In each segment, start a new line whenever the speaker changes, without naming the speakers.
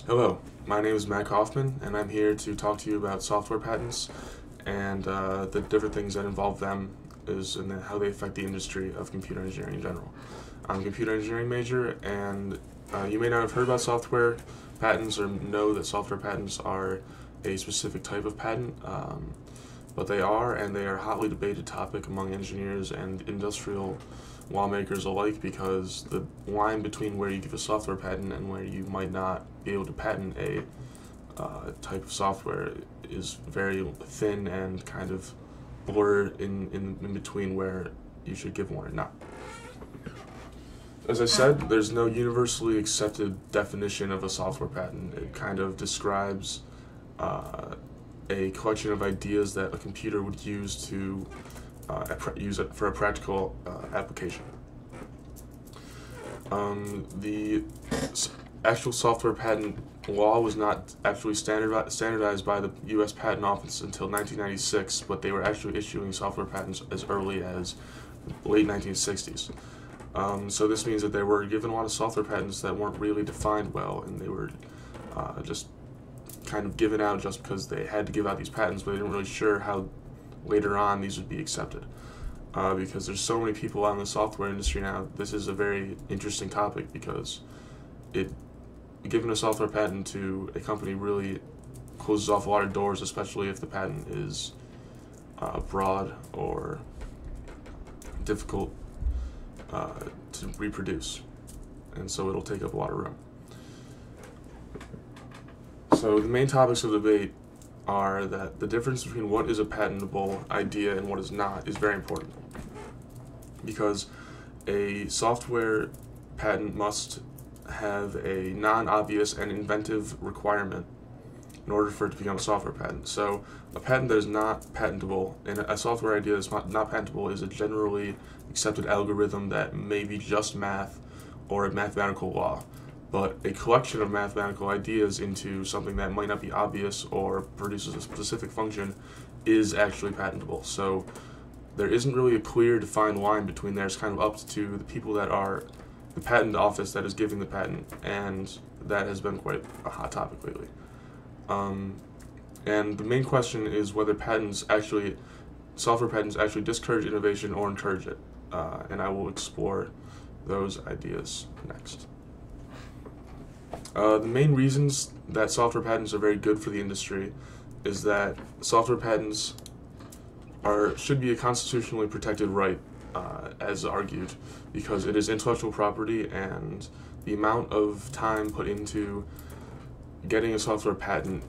Hello, my name is Matt Kaufman, and I'm here to talk to you about software patents and the different things that involve them and how they affect the industry of computer engineering in general. I'm a computer engineering major, and you may not have heard about software patents or know that software patents are a specific type of patent, but they are, and they are a hotly debated topic among engineers and industrial lawmakers alike, because the line between where you give a software patent and where you might not be able to patent a type of software is very thin and kind of blurred in between where you should give one or not. As I said, there's no universally accepted definition of a software patent. It kind of describes a collection of ideas that a computer would use to use it for a practical application. The actual software patent law was not actually standardized by the U.S. Patent Office until 1996, but they were actually issuing software patents as early as late 1960s. So this means that they were given a lot of software patents that weren't really defined well, and they were just kind of given out just because they had to give out these patents, but they didn't really sure how later on these would be accepted. Because there's so many people out in the software industry now, this is a very interesting topic, because giving a software patent to a company really closes off a lot of doors, especially if the patent is broad or difficult to reproduce, and so it'll take up a lot of room. So the main topics of debate are that the difference between what is a patentable idea and what is not is very important, because a software patent must have a non-obvious and inventive requirement in order for it to become a software patent. So a patent that is not patentable, and a software idea that's not patentable, is a generally accepted algorithm that may be just math or a mathematical law. But a collection of mathematical ideas into something that might not be obvious or produces a specific function is actually patentable. So there isn't really a clear defined line between there. It's kind of up to the people that are the patent office that is giving the patent, and that has been quite a hot topic lately. And the main question is whether software patents actually discourage innovation or encourage it. And I will explore those ideas next. The main reasons that software patents are very good for the industry is that software patents should be a constitutionally protected right, as argued, because it is intellectual property, and the amount of time put into getting a software patent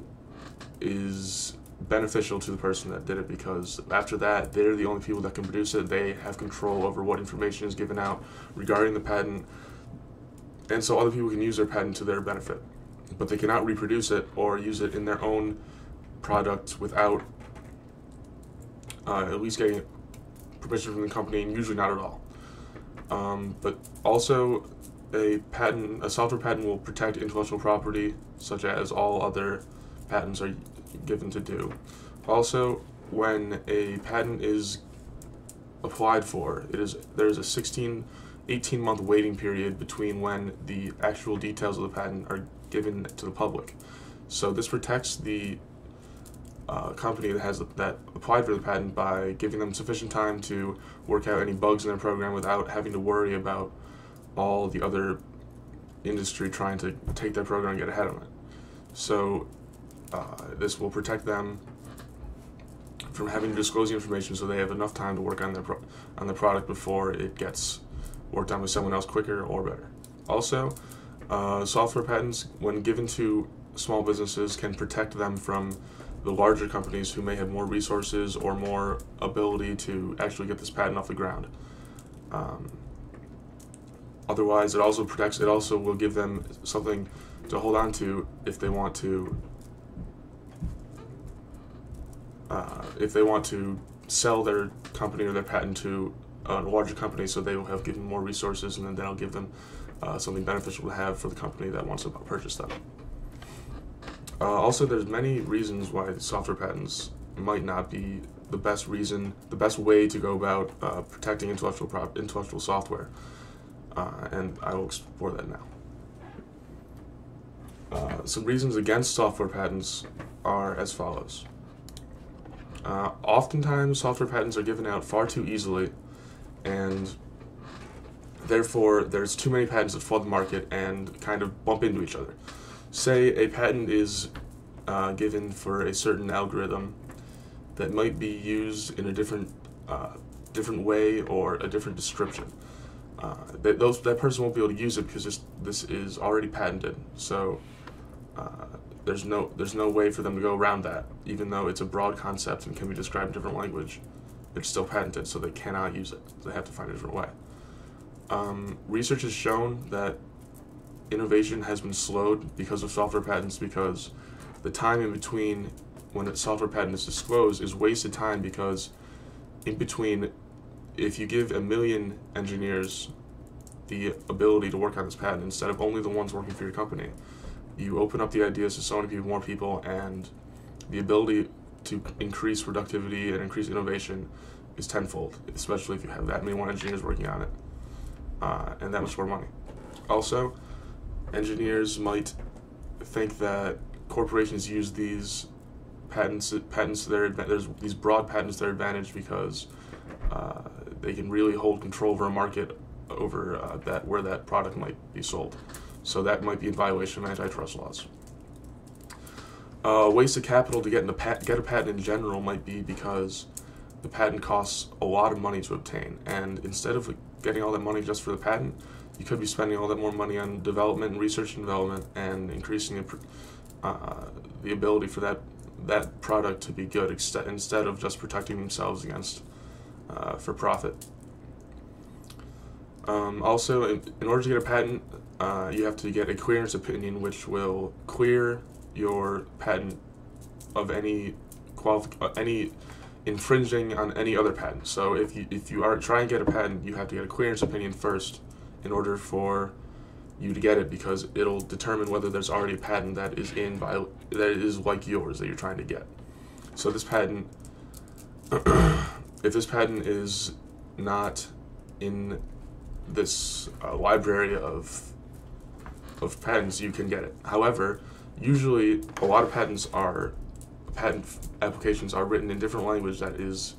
is beneficial to the person that did it, because after that, they're the only people that can produce it. They have control over what information is given out regarding the patent, and so other people can use their patent to their benefit, but they cannot reproduce it or use it in their own product without at least getting permission from the company, and usually not at all. But also, a software patent will protect intellectual property, such as all other patents are given to do. Also, when a patent is applied for, there's a 18-month waiting period between when the actual details of the patent are given to the public. So this protects the company that applied for the patent by giving them sufficient time to work out any bugs in their program without having to worry about all the other industry trying to take their program and get ahead of it. So this will protect them from having to disclose the information, so they have enough time to work on the product before it gets worked on with someone else quicker or better. Also, software patents, when given to small businesses, can protect them from the larger companies who may have more resources or more ability to actually get this patent off the ground. Otherwise, it also will give them something to hold on to if they want to sell their company or their patent to a larger company, so they will have given more resources, and then that'll give them something beneficial to have for the company that wants to purchase them. Also, there's many reasons why software patents might not be the best way to go about protecting intellectual software, and I will explore that now. some reasons against software patents are as follows. Oftentimes, software patents are given out far too easily, and therefore there's too many patents that flood the market and kind of bump into each other. Say a patent is given for a certain algorithm that might be used in a different way or a different description. That person won't be able to use it because this is already patented. So there's no way for them to go around that. Even though it's a broad concept and can be described in a different language, it's still patented, so they cannot use it. They have to find a different way. Research has shown that innovation has been slowed because of software patents, because the time in between when a software patent is disclosed is wasted time, because in between, if you give 1 million engineers the ability to work on this patent instead of only the ones working for your company, you open up the ideas to so many people, more people, and the ability to increase productivity and increase innovation is tenfold, especially if you have that many more engineers working on it, and that much more money. Also, engineers might think that corporations use these patents there's these broad patents to their advantage because they can really hold control over a market over where that product might be sold. So that might be in violation of antitrust laws. Waste of capital to get a patent in general might be because the patent costs a lot of money to obtain, and instead of getting all that money just for the patent, you could be spending all that more money on development and research and development and increasing the ability for that product to be good instead of just protecting themselves against for profit. Also, in order to get a patent, you have to get a clearance opinion, which will clear your patent of any infringing on any other patent. So if you are trying to get a patent, you have to get a clearance opinion first in order for you to get it, because it'll determine whether there's already a patent that is like yours that you're trying to get. So this patent, if this patent is not in this library of patents, you can get it. However, usually a lot of patent applications are written in different language that is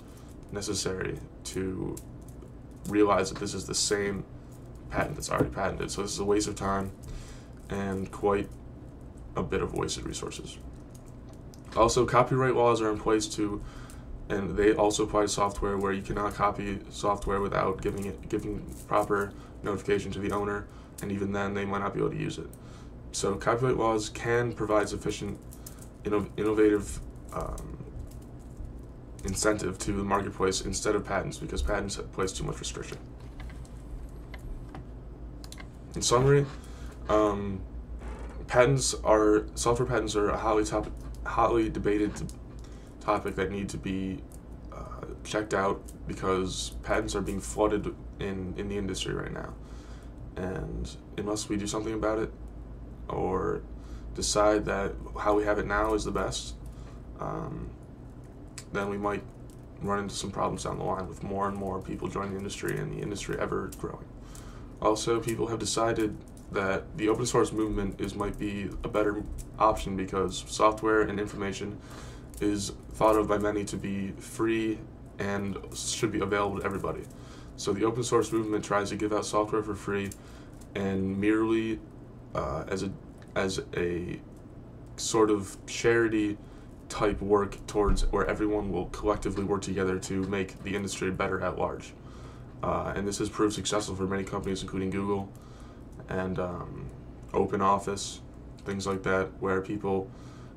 necessary to realize that this is the same patent that's already patented. So this is a waste of time and quite a bit of wasted resources. Also, copyright laws are in place too, and they also apply to software, where you cannot copy software without giving proper notification to the owner, and even then they might not be able to use it. So copyright laws can provide sufficient innovative incentive to the marketplace instead of patents, because patents place too much restriction. In summary, software patents are a highly debated topic that need to be checked out, because patents are being flooded in the industry right now. And unless we do something about it or decide that how we have it now is the best, then we might run into some problems down the line with more and more people joining the industry and the industry ever growing. Also, people have decided that the open source movement might be a better option, because software and information is thought of by many to be free and should be available to everybody. So the open source movement tries to give out software for free, and merely as a sort of charity type work towards where everyone will collectively work together to make the industry better at large. And this has proved successful for many companies, including Google and Open Office, things like that, where people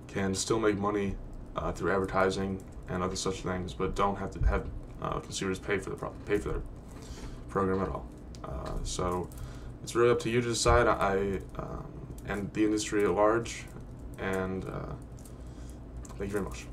can still make money through advertising and other such things, but don't have to have consumers pay for their program at all. So it's really up to you to decide, and the industry at large. And thank you very much.